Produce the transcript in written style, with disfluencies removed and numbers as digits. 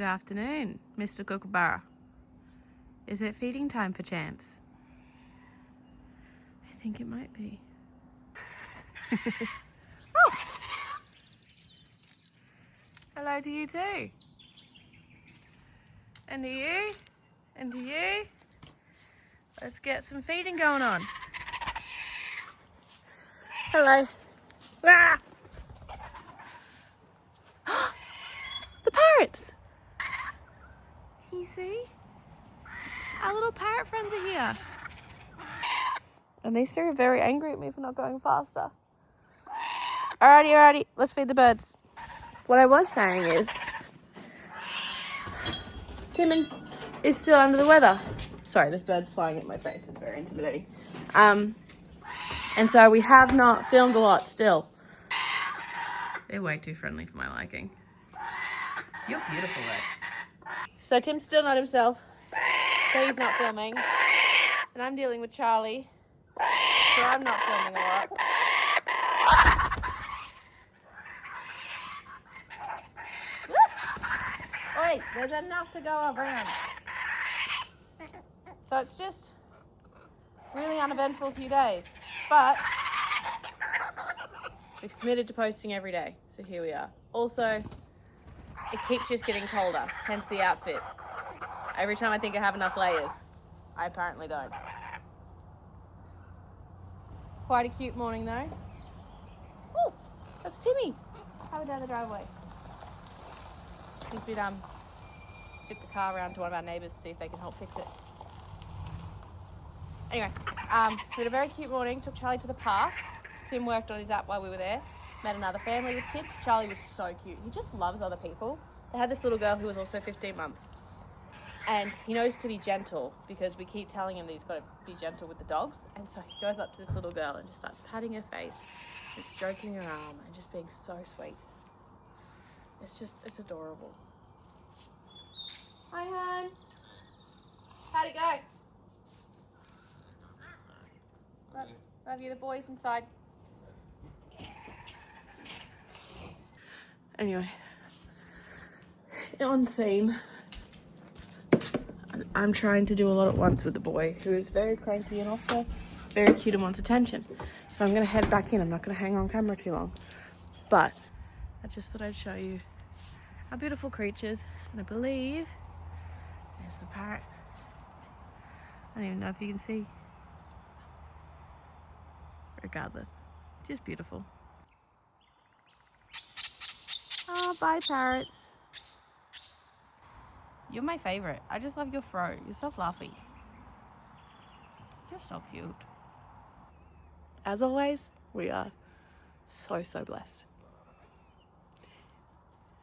afternoon, Mr. Kookaburra. Is it feeding time perchance? I think it might be. Oh. Hello to you too. And to you. And to you. Let's get some feeding going on. Hello. Ah! The parrots! Can you see? Our little parrot friends are here. And these two are very angry at me for not going faster. Alrighty, let's feed the birds. What I was saying is, Timon is still under the weather. Sorry, this bird's flying at my face. It's very intimidating. And so we have not filmed a lot still. They're way too friendly for my liking. You're beautiful, though. So Tim's still not himself. So he's not filming. And I'm dealing with Charlie. So I'm not filming a lot. Wait, there's enough to go around. So it's just really uneventful few days. But we've committed to posting every day. So here we are. Also, it keeps just getting colder, hence the outfit. Every time I think I have enough layers, I apparently don't. Quite a cute morning though. Oh, that's Timmy. Coming down the driveway. He's been took the car around to one of our neighbours to see if they can help fix it. Anyway, we had a very cute morning. Took Charlie to the park. Tim worked on his app while we were there. Met another family with kids. Charlie was so cute. He just loves other people. They had this little girl who was also 15 months. And he knows to be gentle because we keep telling him that he's got to be gentle with the dogs. And so he goes up to this little girl and just starts patting her face and stroking her arm and just being so sweet. It's adorable. Hi, hon. How'd it go? Love you, the boys inside. Anyway, on theme, I'm trying to do a lot at once with the boy, who is very cranky and also very cute and wants attention. So I'm going to head back in. I'm not going to hang on camera too long. But I just thought I'd show you our beautiful creatures. And I believe there's the parrot. I don't even know if you can see. Regardless, just beautiful. Oh, bye parrots. You're my favourite. I just love your fro. You're so fluffy. You're so cute. As always, we are so blessed.